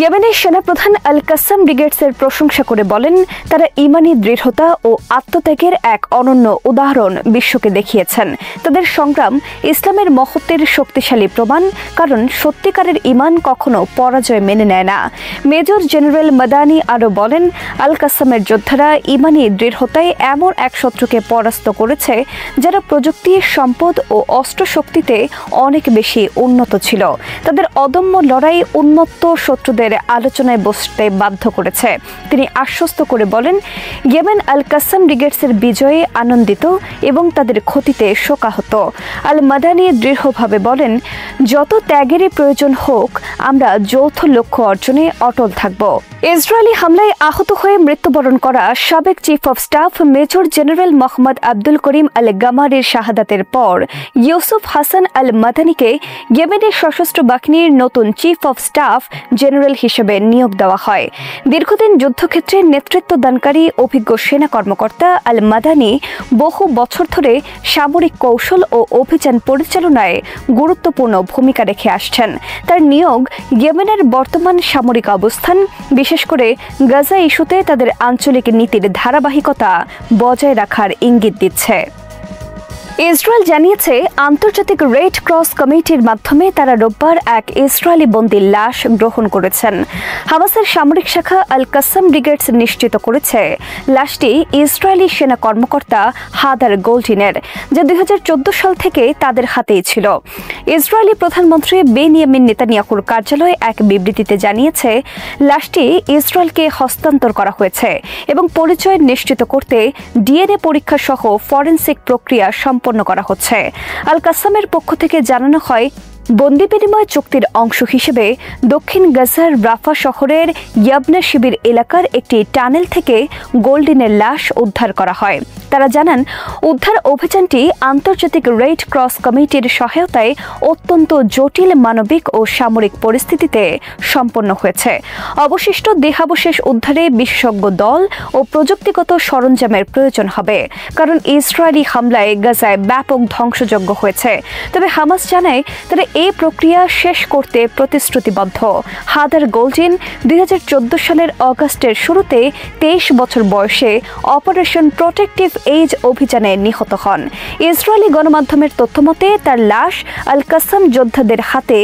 ইয়েমেনের সেনাপ্রধান আল কাসাম ব্রিগেডসের প্রশংসা করে বলেন, তারা ইমানি দৃঢ়তা ও আত্মত্যাগের এক অনন্য উদাহরণ বিশ্বকে দেখিয়েছেন। তাদের সংগ্রাম ইসলামের মহত্বের শক্তিশালী প্রমাণ, কারণ সত্যিকারের ইমান কখনো পরাজয় মেনে নেয় না। মেজর জেনারেল মাদানি আরও বলেন, আল কাসামের যোদ্ধারা ইমানি দৃঢ়তায় এমন এক শত্রুকে পরাস্ত করেছে যারা প্রযুক্তি, সম্পদ ও অস্ত্র শক্তিতে অনেক বেশি উন্নত ছিল। তাদের অদম্য লড়াই উন্মত্ত শত্রুদের আলোচনায় বসতে বাধ্য করেছে। তিনি আশ্বস্ত করে বলেন, ইয়েমেন আল কাসাম ব্রিগেডসের বিজয়ে আনন্দিত এবং তাদের ক্ষতিতে শোকাহত। আল মাদানি দৃঢ়ভাবে বলেন, যত ত্যাগেরই প্রয়োজন হোক, আমরা যৌথ লক্ষ্য অর্জনে অটল থাকব। ইসরায়েলি হামলায় আহত হয়ে মৃত্যুবরণ করা সাবেক chief of staff major general Mohammad Abdul Karim al গামারির শাহাদাতের পর ইউসুফ হাসান আল মাদানিকে ইয়েমেনের সশস্ত্র বাহিনীর নতুন চিফ অব স্টাফ জেনারেল হিসেবে নিয়োগ দেওয়া হয়। দীর্ঘদিন যুদ্ধক্ষেত্রে নেতৃত্বদানকারী অভিজ্ঞ সেনা কর্মকর্তা আল মাদানি বহু বছর ধরে সামরিক কৌশল ও অভিযান পরিচালনায় গুরুত্বপূর্ণ ভূমিকা রেখে আসছেন। তার নিয়োগ ইয়েমেনের বর্তমান সামরিক অবস্থান, বিশেষ করে গাজা ইস্যুতে তাদের আঞ্চলিক নীতির ধারাবাহিকতা বজায় রাখার ইঙ্গিত দিচ্ছে। ইসরায়েল জানিয়েছে, আন্তর্জাতিক রেড ক্রস কমিটির মাধ্যমে তারা রোববার এক ইসরায়েলি বন্দীর লাশ গ্রহণ করেছেন। হামাসের সামরিক শাখা আল কাসাম ব্রিগেডস নিশ্চিত করেছে লাশটি ইসরায়েলি সেনা কর্মকর্তা হাদার গোল্ডিনের, যা 2014 সাল থেকে তাদের হাতেই ছিল। ইসরায়েলি প্রধানমন্ত্রী বেনিয়ামিন নেতানিয়াহুর কার্যালয় এক বিবৃতিতে জানিয়েছে, লাশটি ইসরায়েলকে হস্তান্তর করা হয়েছে এবং পরিচয় নিশ্চিত করতে ডিএনএ পরীক্ষা সহ ফরেনসিক প্রক্রিয়া সম্পন্ন করা হচ্ছে। আল কাসামের পক্ষ থেকে জানানো হয়, বন্দি বিনিময় চুক্তির অংশ হিসেবে দক্ষিণ গাজার রাফা শহরের ইয়াবনা শিবির এলাকার একটি টানেল থেকে গোল্ডিনের লাশ উদ্ধার করা হয়। তারা জানান, উদ্ধার অভিযানটি আন্তর্জাতিক রেড ক্রস কমিটির সহায়তায় অত্যন্ত জটিল মানবিক ও সামরিক পরিস্থিতিতে সম্পন্ন হয়েছে। অবশিষ্ট দেহাবশেষ উদ্ধারে বিশেষজ্ঞ দল ও প্রযুক্তিগত সরঞ্জামের প্রয়োজন হবে, কারণ ইসরায়েলি হামলায় গাজায় ব্যাপক ধ্বংসযজ্ঞ হয়েছে। তবে হামাস জানায়, তারা এই প্রক্রিয়া শেষ করতে প্রতিশ্রুতিবদ্ধ। হাদার গোল্ডিন 2014 সালের অগাস্টের শুরুতে 23 বছর বয়সে অপারেশন প্রোটেক্টিভ এইজ অভিযানে নিহত হন। ইসরায়েলি গণমাধ্যমের তথ্যমতে তার লাশ আল কাসাম যোদ্ধাদের হাতে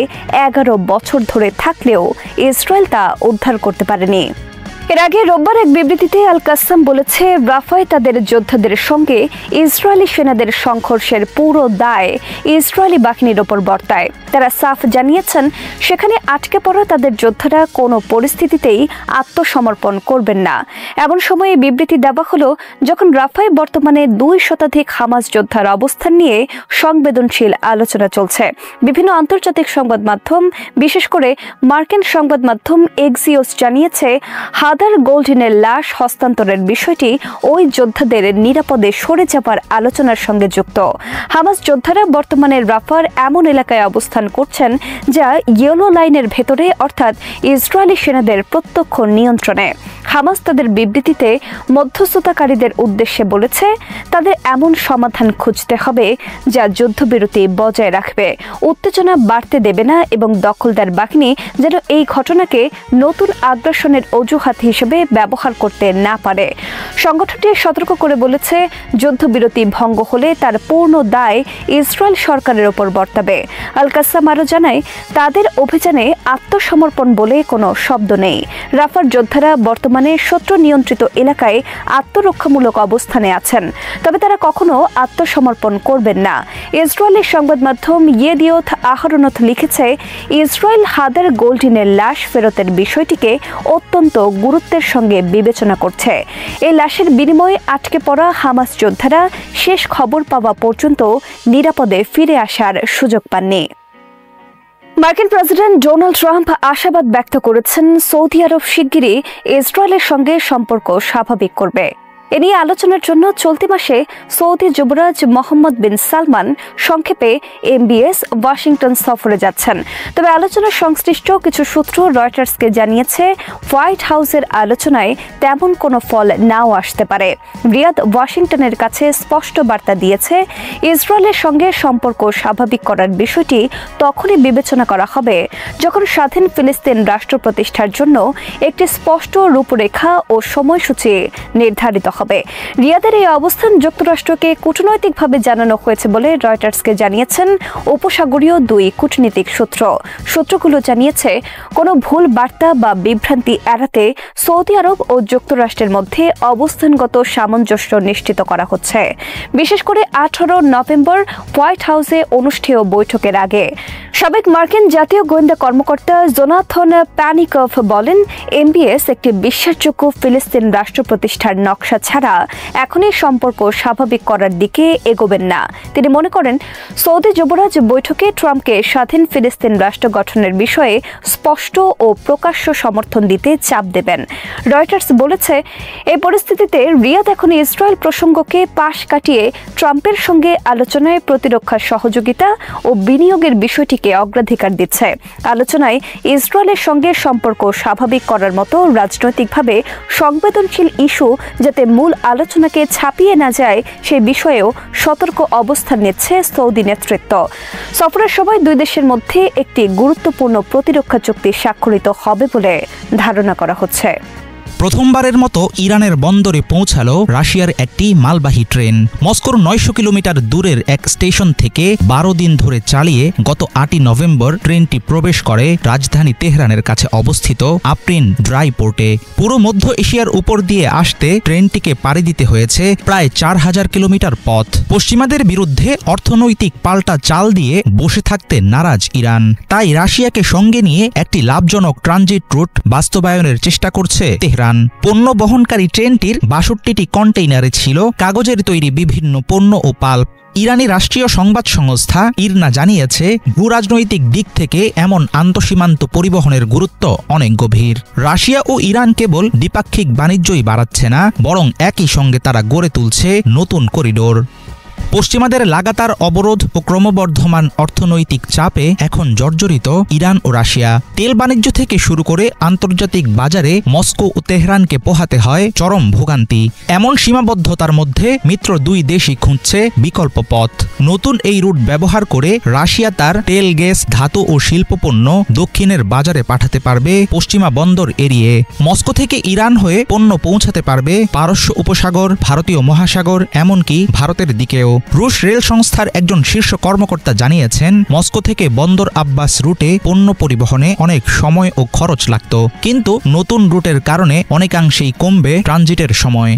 11 বছর ধরে থাকলেও ইসরায়েল তা উদ্ধার করতে পারেনি। এর আগে রোববার এক বিবৃতিতে আল কাসাম বলেছে, রাফায় তাদের যোদ্ধাদের সঙ্গে ইসরায়েলি সেনাদের সংঘর্ষের পুরো দায় ইসরায়েলি বাহিনীর ওপর বর্তায়। তারা সাফ জানিয়েছেন, সেখানে আটকে পড়া তাদের যোদ্ধারা কোনো পরিস্থিতিতেই আত্মসমর্পণ করবেন না। এমন সময়ে বিবৃতি দেওয়া হলো যখন রাফায় বর্তমানে 2 শতাধিক হামাস যোদ্ধার অবস্থান নিয়ে সংবেদনশীল আলোচনা চলছে। বিভিন্ন আন্তর্জাতিক সংবাদ মাধ্যম, বিশেষ করে মার্কিন সংবাদ মাধ্যম এক্সিওস জানিয়েছে, হাদার গোল্ডিনের লাশ হস্তান্তরের বিষয়টি ওই যোদ্ধাদের নিরাপদে সরে যাবার আলোচনার সঙ্গে যুক্ত। হামাস যোদ্ধারা বর্তমানে রাফার এমন এলাকায় অবস্থান করছেন যা ইয়েলো লাইনের ভেতরে, অর্থাৎ ইসরায়েলি সেনাদের প্রত্যক্ষ নিয়ন্ত্রণে। হামাস তাদের বিবৃতিতে মধ্যস্থতাকারীদের উদ্দেশ্যে বলেছে, তাদের এমন সমাধান খুঁজতে হবে যা যুদ্ধবিরতি বজায় রাখবে, উত্তেজনা বাড়তে দেবে না এবং দখলদার বাহিনী যেন এই ঘটনাকে নতুন আগ্রাসনের অজুহাত হিসেবে ব্যবহার করতে না পারে। সংগঠনটি সতর্ক করে বলেছে, যুদ্ধবিরতি ভঙ্গ হলে তার পূর্ণ দায় ইসরায়েল সরকারের ওপর বর্তাবে। আল কাসাম কাসাম আরও জানায়, তাদের অভিযানে আত্মসমর্পণ বলে কোনো শব্দ নেই। রাফার যোদ্ধারা বর্তমানে শত্রু নিয়ন্ত্রিত এলাকায় আত্মরক্ষামূলক অবস্থানে আছেন, তবে তারা কখনো আত্মসমর্পণ করবেন না। ইসরায়েলের সংবাদ মাধ্যম ইয়েদিওথ আহরোনথ লিখেছে, ইসরায়েল হাদার গোল্ডিনের লাশ ফেরতের বিষয়টিকে অত্যন্ত গুরুত্বের সঙ্গে বিবেচনা করছে। এই লাশের বিনিময়ে আটকে পড়া হামাস যোদ্ধারা শেষ খবর পাওয়া পর্যন্ত নিরাপদে ফিরে আসার সুযোগ পাননি। মার্কিন প্রেসিডেন্ট ডোনাল্ড ট্রাম্প আশাবাদ ব্যক্ত করেছেন, সৌদি আরব শিগগিরই ইসরায়েলের সঙ্গে সম্পর্ক স্বাভাবিক করবে। এ নিয়ে আলোচনার জন্য চলতি মাসে সৌদি যুবরাজ মোহাম্মদ বিন সালমান, সংক্ষেপে MBS, ওয়াশিংটন সফরে যাচ্ছেন। তবে আলোচনার সংশ্লিষ্ট কিছু সূত্র রয়টার্সকে জানিয়েছে, হোয়াইট হাউসের আলোচনায় তেমন কোনো ফল নাও আসতে পারে। রিয়াদ ওয়াশিংটনের কাছে স্পষ্ট বার্তা দিয়েছে, ইসরায়েলের সঙ্গে সম্পর্ক স্বাভাবিক করার বিষয়টি তখনই বিবেচনা করা হবে যখন স্বাধীন ফিলিস্তিন রাষ্ট্র প্রতিষ্ঠার জন্য একটি স্পষ্ট রূপরেখা ও সময়সূচি নির্ধারিত হবে। রিয়াদের এই অবস্থান যুক্তরাষ্ট্রকে কূটনৈতিকভাবে জানানো হয়েছে বলে রয়টার্সকে জানিয়েছেন উপসাগরীয় দুই কূটনীতিক সূত্র। সূত্রগুলো জানিয়েছে, কোনো ভুল বার্তা বা বিভ্রান্তি এড়াতে সৌদি আরব ও যুক্তরাষ্ট্রের মধ্যে অবস্থানগত সামঞ্জস্য নিশ্চিত করা হচ্ছে, বিশেষ করে 18 নভেম্বর হোয়াইট হাউসে অনুষ্ঠেয় বৈঠকের আগে। সাবেক মার্কিন জাতীয় গোয়েন্দা কর্মকর্তা জোনাথন প্যানিকভ বলেন, MBS একটি বিশ্বাসযোগ্য ফিলিস্তিন রাষ্ট্র প্রতিষ্ঠার নকশা ছাড়া এখনই সম্পর্ক স্বাভাবিক করার দিকে এগোবেন না। তিনি মনে করেন, সৌদি যুবরাজ বৈঠকে ট্রাম্পকে স্বাধীন ফিলিস্তিন রাষ্ট্র গঠনের বিষয়ে স্পষ্ট ও প্রকাশ্য সমর্থন দিতে চাপ দেবেন। রয়টার্স বলেছে, এই পরিস্থিতিতে রিয়াদ এখন ইসরায়েল প্রসঙ্গকে পাশ কাটিয়ে ট্রাম্পের সঙ্গে আলোচনায় প্রতিরক্ষা সহযোগিতা ও বিনিয়োগের বিষয়টিকে অগ্রাধিকার দিচ্ছে। আলোচনায় ইসরায়েলের সঙ্গে সম্পর্ক স্বাভাবিক করার মতো রাজনৈতিকভাবে সংবেদনশীল ইস্যু যাতে মূল আলোচনাকে ছাপিয়ে না যায় সে বিষয়েও সতর্ক অবস্থান নিচ্ছে সৌদি নেতৃত্ব। সফরের সময় দুই দেশের মধ্যে একটি গুরুত্বপূর্ণ প্রতিরক্ষা চুক্তি স্বাক্ষরিত হবে বলে ধারণা করা হচ্ছে। প্রথমবারের মতো ইরানের বন্দরে পৌঁছালো রাশিয়ার একটি মালবাহী ট্রেন। মস্কোর 900 কিলোমিটার দূরের এক স্টেশন থেকে 12 দিন ধরে চালিয়ে গত 8 নভেম্বর ট্রেনটি প্রবেশ করে রাজধানী তেহরানের কাছে অবস্থিত আপ্রিন ড্রাই পোর্টে। পুরো মধ্য এশিয়ার উপর দিয়ে আসতে ট্রেনটিকে পাড়ি দিতে হয়েছে প্রায় 4000 কিলোমিটার পথ। পশ্চিমাদের বিরুদ্ধে অর্থনৈতিক পাল্টা চাল দিয়ে বসে থাকতে নারাজ ইরান, তাই রাশিয়াকে সঙ্গে নিয়ে একটি লাভজনক ট্রানজিট রুট বাস্তবায়নের চেষ্টা করছে তেহরান। পণ্য বহনকারী ট্রেনটির 62টি কন্টেইনারে ছিল কাগজের তৈরি বিভিন্ন পণ্য ও পাল্প। ইরানি রাষ্ট্রীয় সংবাদ সংস্থা ইরনা জানিয়েছে, ভূরাজনৈতিক দিক থেকে এমন আন্তঃসীমান্ত পরিবহনের গুরুত্ব অনেক গভীর। রাশিয়া ও ইরান কেবল দ্বিপাক্ষিক বাণিজ্যই বাড়াচ্ছে না, বরং একই সঙ্গে তারা গড়ে তুলছে নতুন করিডোর। পশ্চিমাদের লাগাতার অবরোধ ও ক্রমবর্ধমান অর্থনৈতিক চাপে এখন জর্জরিত ইরান ও রাশিয়া। তেল বাণিজ্য থেকে শুরু করে আন্তর্জাতিক বাজারে মস্কো ও তেহরানকে পোহাতে হয় চরম ভোগান্তি। এমন সীমাবদ্ধতার মধ্যে মিত্র দুই দেশই খুঁজছে বিকল্প পথ। নতুন এই রুট ব্যবহার করে রাশিয়া তার তেল, গ্যাস, ধাতু ও শিল্পপণ্য দক্ষিণের বাজারে পাঠাতে পারবে পশ্চিমা বন্দর এড়িয়ে। মস্কো থেকে ইরান হয়ে পণ্য পৌঁছাতে পারবে পারস্য উপসাগর, ভারতীয় মহাসাগর, এমনকি ভারতের দিকেও। রুশ রেল সংস্থার একজন শীর্ষ কর্মকর্তা জানিয়েছেন, মস্কো থেকে বন্দর আব্বাস রুটে পণ্য পরিবহনে অনেক সময় ও খরচ লাগত, কিন্তু নতুন রুটের কারণে অনেকাংশেই কমবে ট্রানজিটের সময়।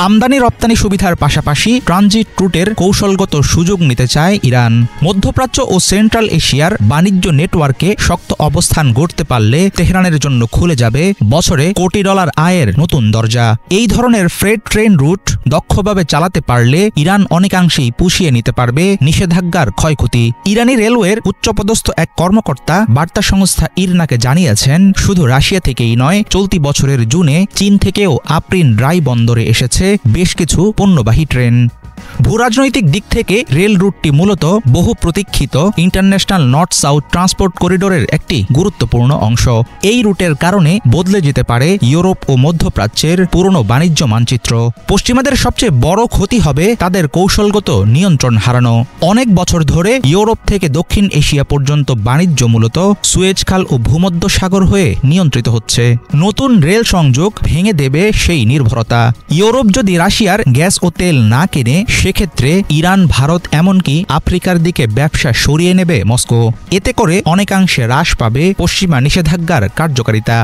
আমদানি রপ্তানি সুবিধার পাশাপাশি ট্রানজিট রুটের কৌশলগত সুযোগ নিতে চায় ইরান। মধ্যপ্রাচ্য ও সেন্ট্রাল এশিয়ার বাণিজ্য নেটওয়ার্কে শক্ত অবস্থান গড়তে পারলে তেহরানের জন্য খুলে যাবে বছরে কোটি ডলার আয়ের নতুন দরজা। এই ধরনের ফ্রেট ট্রেন রুট দক্ষভাবে চালাতে পারলে ইরান অনেকাংশেই পুষিয়ে নিতে পারবে নিষেধাজ্ঞার ক্ষয়ক্ষতি। ইরানি রেলওয়ের উচ্চপদস্থ এক কর্মকর্তা বার্তা সংস্থা ইরনাকে জানিয়েছেন, শুধু রাশিয়া থেকেই নয়, চলতি বছরের জুনে চীন থেকেও আপ্রিন ড্রাই বন্দরে এসেছে বেশ কিছু পণ্যবাহী ট্রেন। ভূরাজনৈতিক দিক থেকে রেল রুটটি মূলত বহু প্রতীক্ষিত ইন্টারন্যাশনাল নর্থ সাউথ ট্রান্সপোর্ট করিডোরের একটি গুরুত্বপূর্ণ অংশ। এই রুটের কারণে বদলে যেতে পারে ইউরোপ ও মধ্যপ্রাচ্যের পুরনো বাণিজ্য মানচিত্র। পশ্চিমাদের সবচেয়ে বড় ক্ষতি হবে তাদের কৌশলগত কার্যত নিয়ন্ত্রণ হারানো। অনেক বছর ধরে ইউরোপ থেকে দক্ষিণ এশিয়া পর্যন্ত বাণিজ্য মূলত সুয়েজ খাল ও ভূমধ্য সাগর হয়ে নিয়ন্ত্রিত হচ্ছে। নতুন রেল সংযোগ ভেঙে দেবে সেই নির্ভরতা। ইউরোপ যদি রাশিয়ার গ্যাস ও তেল না কেনে, সেক্ষেত্রে ইরান, ভারত এমনকি আফ্রিকার দিকে ব্যবসা সরিয়ে নেবে মস্কো। এতে করে অনেকাংশে হ্রাস পাবে পশ্চিমা নিষেধাজ্ঞার কার্যকারিতা।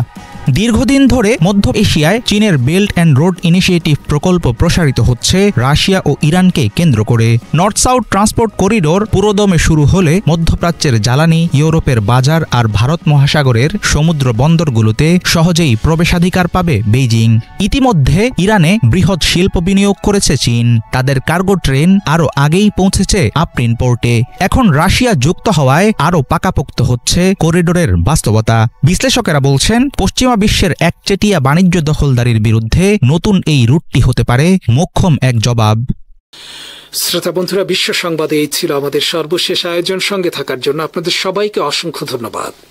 দীর্ঘদিন ধরে মধ্য এশিয়ায় চীনের বেল্ট অ্যান্ড রোড ইনিশিয়েটিভ প্রকল্প প্রসারিত হচ্ছে রাশিয়া ও ইরানকে কেন্দ্র করে। নর্থ সাউথ ট্রান্সপোর্ট করিডোর পুরোদমে শুরু হলে মধ্যপ্রাচ্যের জ্বালানি, ইউরোপের বাজার আর ভারত মহাসাগরের সমুদ্র বন্দরগুলোতে সহজেই প্রবেশাধিকার পাবে বেইজিং। ইতিমধ্যে ইরানে বৃহৎ শিল্প বিনিয়োগ করেছে চীন। তাদের কার্গো ট্রেন আরও আগেই পৌঁছেছে আফরিন পোর্টে। এখন রাশিয়া যুক্ত হওয়ায় আরও পাকাপোক্ত হচ্ছে করিডোরের বাস্তবতা। বিশ্লেষকেরা বলছেন, পশ্চিমা বিশ্বের একচেটিয়া বাণিজ্য দখলদারির বিরুদ্ধে নতুন এই রুটটি হতে পারে মোক্ষম এক জবাব। শ্রোতা বন্ধুরা, বিশ্ব সংবাদে এই ছিল আমাদের সর্বশেষ আয়োজন। সঙ্গে থাকার জন্য আপনাদের সবাইকে অসংখ্য ধন্যবাদ।